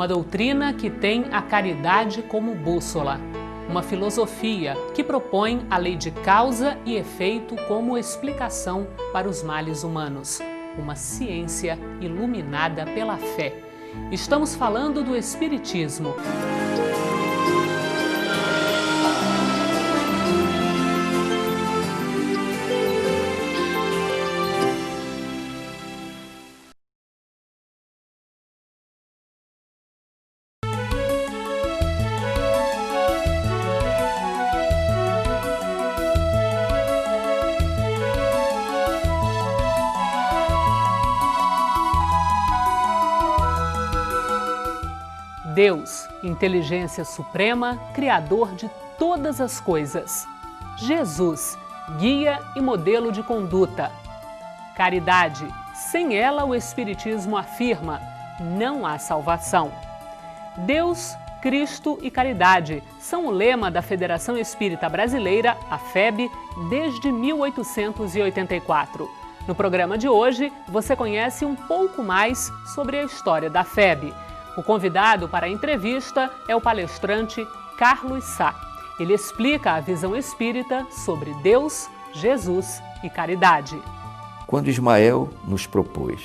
uma doutrina que tem a caridade como bússola. Uma filosofia que propõe a lei de causa e efeito como explicação para os males humanos. Uma ciência iluminada pela fé. Estamos falando do Espiritismo. Deus, inteligência suprema, criador de todas as coisas. Jesus, guia e modelo de conduta. Caridade, sem ela o Espiritismo afirma, não há salvação. Deus, Cristo e caridade são o lema da Federação Espírita Brasileira, a FEB, desde 1884. No programa de hoje, você conhece um pouco mais sobre a história da FEB. O convidado para a entrevista é o palestrante Carlos Sá. Ele explica a visão espírita sobre Deus, Jesus e caridade. Quando Ismael nos propôs,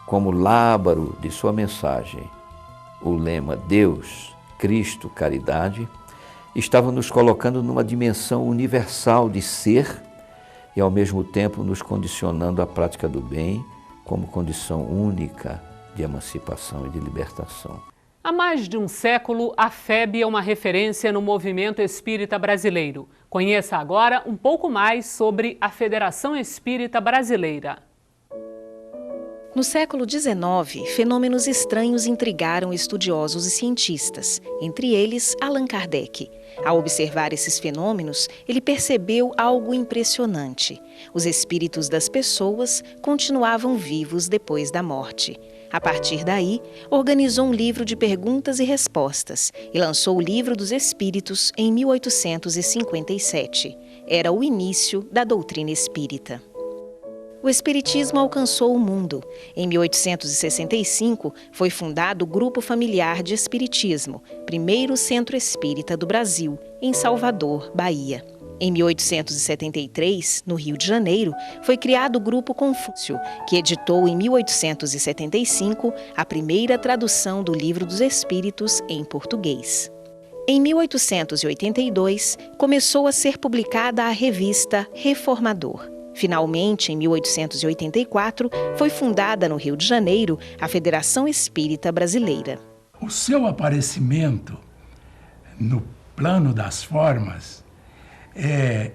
como lábaro de sua mensagem, o lema Deus, Cristo, caridade, estava nos colocando numa dimensão universal de ser e, ao mesmo tempo, nos condicionando à prática do bem como condição única de emancipação e de libertação. Há mais de um século, a FEB é uma referência no movimento espírita brasileiro. Conheça agora um pouco mais sobre a Federação Espírita Brasileira. No século XIX, fenômenos estranhos intrigaram estudiosos e cientistas, entre eles Allan Kardec. Ao observar esses fenômenos, ele percebeu algo impressionante. Os espíritos das pessoas continuavam vivos depois da morte. A partir daí, organizou um livro de perguntas e respostas e lançou o Livro dos Espíritos em 1857. Era o início da doutrina espírita. O Espiritismo alcançou o mundo. Em 1865, foi fundado o Grupo Familiar de Espiritismo, primeiro centro espírita do Brasil, em Salvador, Bahia. Em 1873, no Rio de Janeiro, foi criado o Grupo Confúcio, que editou em 1875 a primeira tradução do Livro dos Espíritos em português. Em 1882, começou a ser publicada a revista Reformador. Finalmente, em 1884, foi fundada no Rio de Janeiro a Federação Espírita Brasileira. O seu aparecimento no plano das formas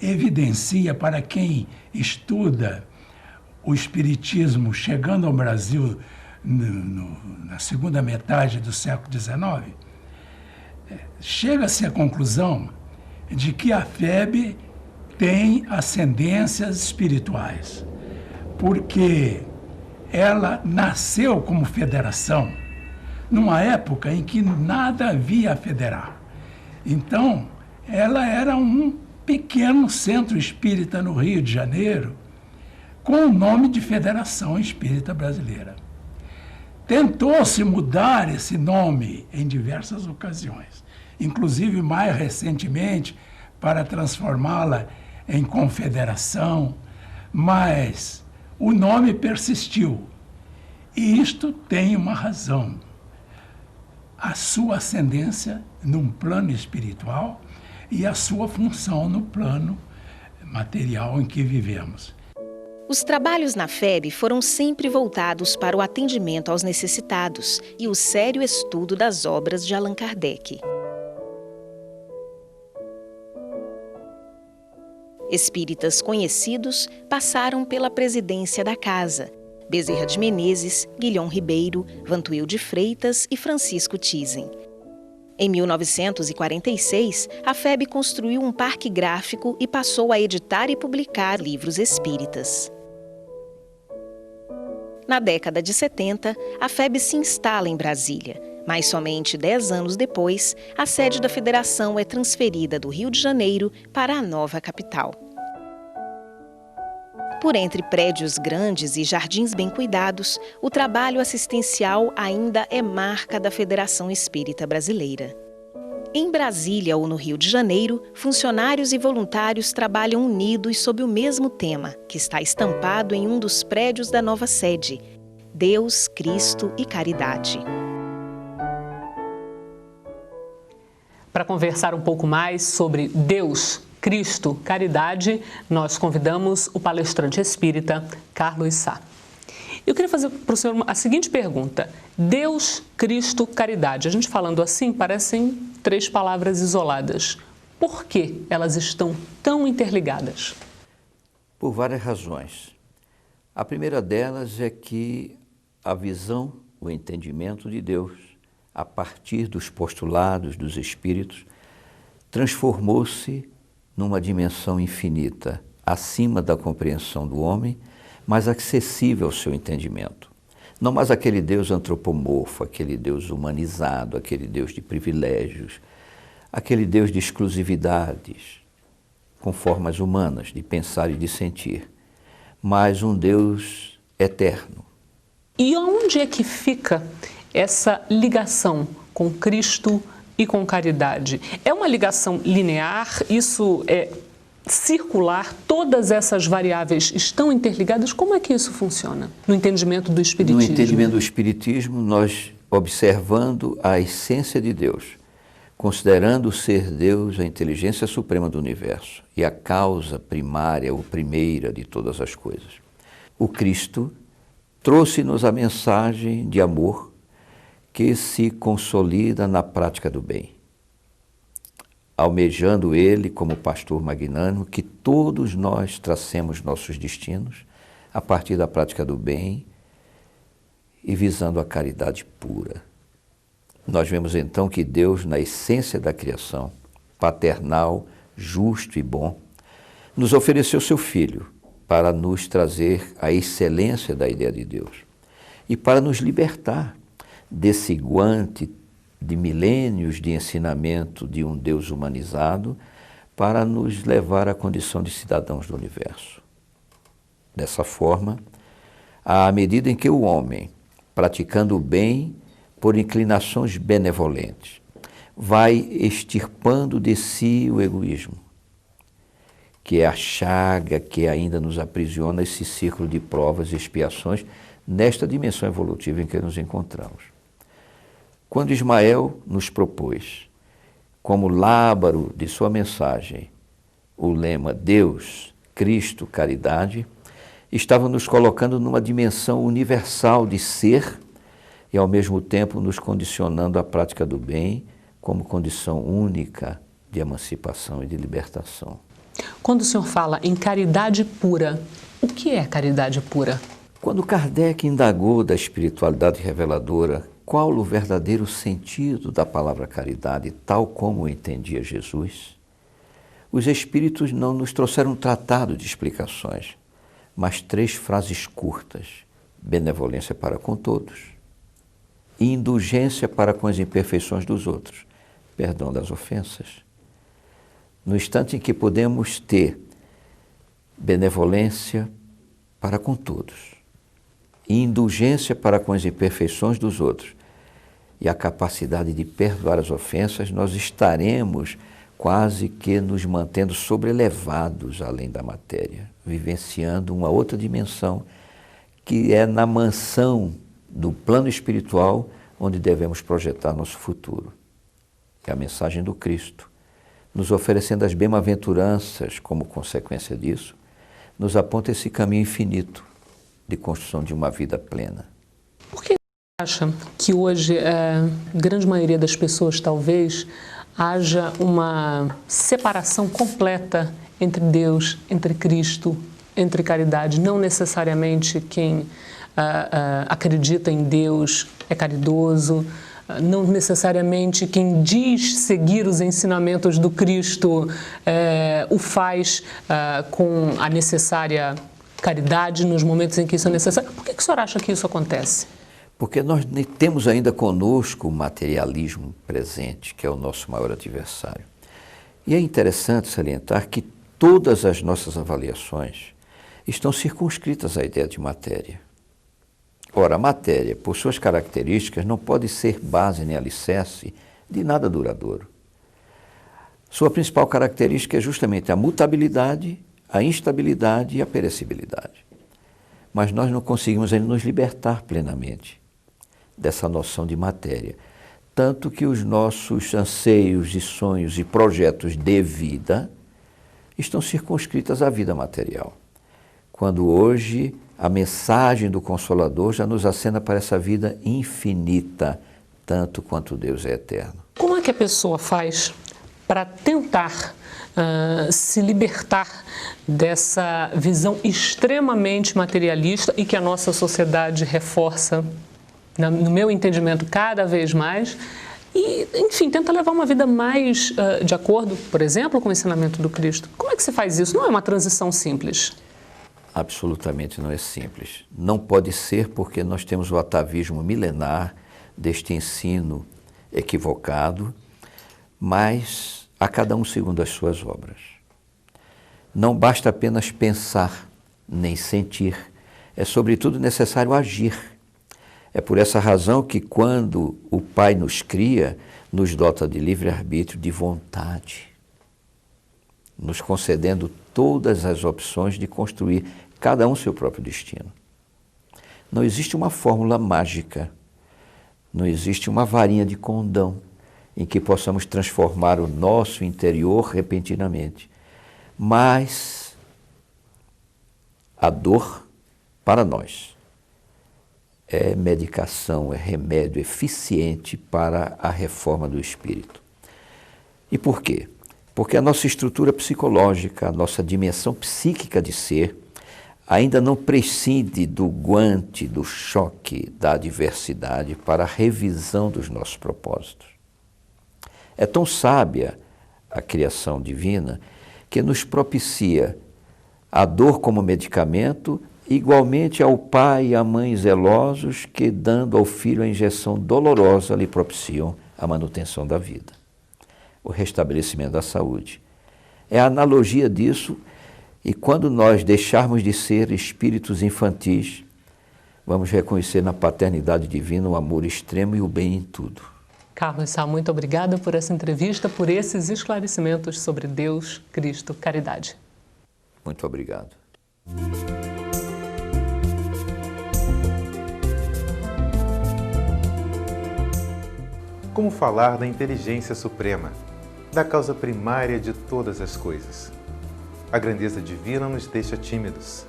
evidencia para quem estuda o Espiritismo chegando ao Brasil na segunda metade do século XIX, chega-se à conclusão de que a FEB tem ascendências espirituais, porque ela nasceu como federação numa época em que nada havia a federar. Então, ela era um pequeno centro espírita no Rio de Janeiro, com o nome de Federação Espírita Brasileira. Tentou-se mudar esse nome em diversas ocasiões, inclusive mais recentemente para transformá-la em Confederação, mas o nome persistiu. E isto tem uma razão. A sua ascendência num plano espiritual e a sua função no plano material em que vivemos. Os trabalhos na FEB foram sempre voltados para o atendimento aos necessitados e o sério estudo das obras de Allan Kardec. Espíritas conhecidos passaram pela presidência da casa: Bezerra de Menezes, Guilhom Ribeiro, Vantuil de Freitas e Francisco Thyssen. Em 1946, a FEB construiu um parque gráfico e passou a editar e publicar livros espíritas. Na década de 70, a FEB se instala em Brasília, mas somente 10 anos depois, a sede da federação é transferida do Rio de Janeiro para a nova capital. Por entre prédios grandes e jardins bem cuidados, o trabalho assistencial ainda é marca da Federação Espírita Brasileira. Em Brasília ou no Rio de Janeiro, funcionários e voluntários trabalham unidos sob o mesmo tema, que está estampado em um dos prédios da nova sede: Deus, Cristo e Caridade. Para conversar um pouco mais sobre Deus, Cristo, Caridade, nós convidamos o palestrante espírita Carlos Sá. Eu queria fazer para o senhor a seguinte pergunta: Deus, Cristo, Caridade. A gente falando assim, parecem 3 palavras isoladas. Por que elas estão tão interligadas? Por várias razões. A primeira delas é que a visão, o entendimento de Deus, a partir dos postulados dos Espíritos, transformou-se numa dimensão infinita, acima da compreensão do homem, mas acessível ao seu entendimento. Não mais aquele Deus antropomorfo, aquele Deus humanizado, aquele Deus de privilégios, aquele Deus de exclusividades, com formas humanas de pensar e de sentir, mas um Deus eterno. E onde é que fica essa ligação com Cristo e com caridade? É uma ligação linear? Isso é circular? Todas essas variáveis estão interligadas? Como é que isso funciona no entendimento do Espiritismo? No entendimento do Espiritismo, nós observando a essência de Deus, considerando o ser Deus a inteligência suprema do universo e a causa primária ou primeira de todas as coisas. O Cristo trouxe-nos a mensagem de amor que se consolida na prática do bem, almejando Ele, como pastor magnânimo, que todos nós tracemos nossos destinos a partir da prática do bem e visando a caridade pura. Nós vemos então que Deus, na essência da criação, paternal, justo e bom, nos ofereceu seu Filho para nos trazer a excelência da ideia de Deus e para nos libertar desse guante de milênios de ensinamento de um Deus humanizado para nos levar à condição de cidadãos do universo. Dessa forma, à medida em que o homem, praticando o bem por inclinações benevolentes, vai extirpando de si o egoísmo, que é a chaga que ainda nos aprisiona esse círculo de provas e expiações nesta dimensão evolutiva em que nos encontramos. Quando Ismael nos propôs, como lábaro de sua mensagem, o lema Deus, Cristo, Caridade, estava nos colocando numa dimensão universal de ser e, ao mesmo tempo, nos condicionando à prática do bem como condição única de emancipação e de libertação. Quando o senhor fala em caridade pura, o que é caridade pura? Quando Kardec indagou da espiritualidade reveladora qual o verdadeiro sentido da palavra caridade, tal como o entendia Jesus, os Espíritos não nos trouxeram um tratado de explicações, mas 3 frases curtas: benevolência para com todos, indulgência para com as imperfeições dos outros, perdão das ofensas. No instante em que podemos ter benevolência para com todos, indulgência para com as imperfeições dos outros e a capacidade de perdoar as ofensas, nós estaremos quase que nos mantendo sobrelevados além da matéria, vivenciando uma outra dimensão que é na mansão do plano espiritual onde devemos projetar nosso futuro. É a mensagem do Cristo, nos oferecendo as bem-aventuranças como consequência disso, nos aponta esse caminho infinito de construção de uma vida plena. Por que você acha que hoje a grande maioria das pessoas talvez haja uma separação completa entre Deus, entre Cristo, entre caridade? Não necessariamente quem acredita em Deus é caridoso, não necessariamente quem diz seguir os ensinamentos do Cristo o faz com a necessária caridade nos momentos em que isso é necessário. Por que o senhor acha que isso acontece? Porque nós temos ainda conosco o materialismo presente, que é o nosso maior adversário. E é interessante salientar que todas as nossas avaliações, estão circunscritas à ideia de matéria. Ora, a matéria, por suas características, não pode ser base nem alicerce de nada duradouro. Sua principal característica é justamente a mutabilidade, a instabilidade e a perecibilidade. Mas nós não conseguimos ainda nos libertar plenamente dessa noção de matéria. Tanto que os nossos anseios e sonhos e projetos de vida estão circunscritos à vida material. Quando hoje a mensagem do Consolador já nos acena para essa vida infinita, tanto quanto Deus é eterno. Como é que a pessoa faz para tentar se libertar dessa visão extremamente materialista e que a nossa sociedade reforça, no meu entendimento, cada vez mais, e, enfim, tenta levar uma vida mais de acordo, por exemplo, com o ensinamento do Cristo? Como é que se faz isso? Não é uma transição simples. Absolutamente não é simples. Não pode ser, porque nós temos o atavismo milenar deste ensino equivocado, mas a cada um segundo as suas obras. Não basta apenas pensar, nem sentir. É, sobretudo, necessário agir. É por essa razão que, quando o Pai nos cria, nos dota de livre-arbítrio, de vontade, nos concedendo todas as opções de construir cada um seu próprio destino. Não existe uma fórmula mágica, não existe uma varinha de condão em que possamos transformar o nosso interior repentinamente. Mas a dor, para nós, é medicação, é remédio eficiente para a reforma do espírito. E por quê? Porque a nossa estrutura psicológica, a nossa dimensão psíquica de ser, ainda não prescinde do guante, do choque, da adversidade para a revisão dos nossos propósitos. É tão sábia a criação divina que nos propicia a dor como medicamento, igualmente ao pai e à mãe zelosos que, dando ao filho a injeção dolorosa, lhe propiciam a manutenção da vida, o restabelecimento da saúde. É a analogia disso, e quando nós deixarmos de ser espíritos infantis, vamos reconhecer na paternidade divina o amor extremo e o bem em tudo. Carlos Sá, muito obrigada por essa entrevista, por esses esclarecimentos sobre Deus, Cristo, caridade. Muito obrigado. Como falar da inteligência suprema, da causa primária de todas as coisas? A grandeza divina nos deixa tímidos.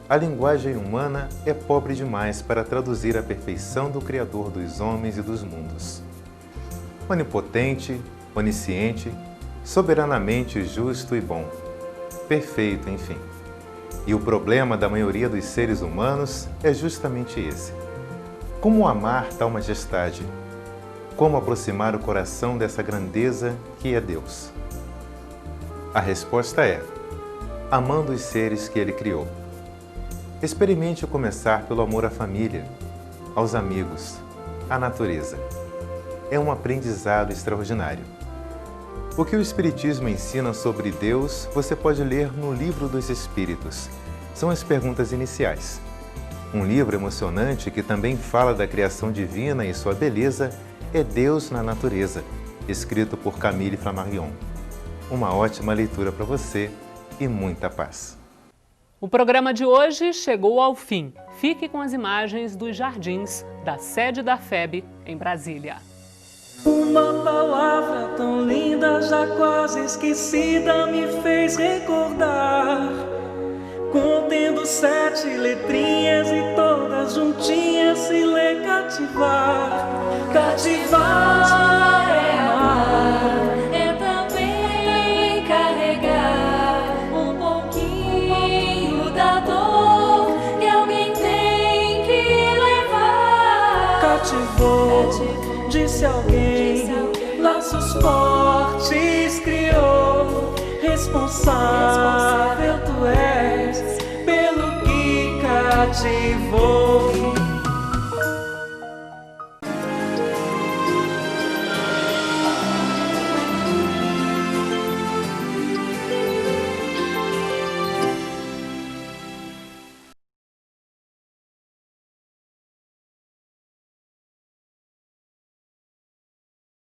A linguagem humana é pobre demais para traduzir a perfeição do Criador dos homens e dos mundos. Onipotente, onisciente, soberanamente justo e bom. Perfeito, enfim. E o problema da maioria dos seres humanos é justamente esse. Como amar tal majestade? Como aproximar o coração dessa grandeza que é Deus? A resposta é: amando os seres que Ele criou. Experimente começar pelo amor à família, aos amigos, à natureza. É um aprendizado extraordinário. O que o Espiritismo ensina sobre Deus, você pode ler no Livro dos Espíritos. São as perguntas iniciais. Um livro emocionante que também fala da criação divina e sua beleza é Deus na Natureza, escrito por Camille Flammarion. Uma ótima leitura para você e muita paz. O programa de hoje chegou ao fim. Fique com as imagens dos jardins da sede da FEB em Brasília. Uma palavra tão linda, já quase esquecida, me fez recordar. Contendo 7 letrinhas e todas juntinhas se lê cativar. Cativar é amar, é também carregar um pouquinho da dor que alguém tem que levar. Cativou, disse alguém, laços fortes criou. Responsável tu és pelo que cativou.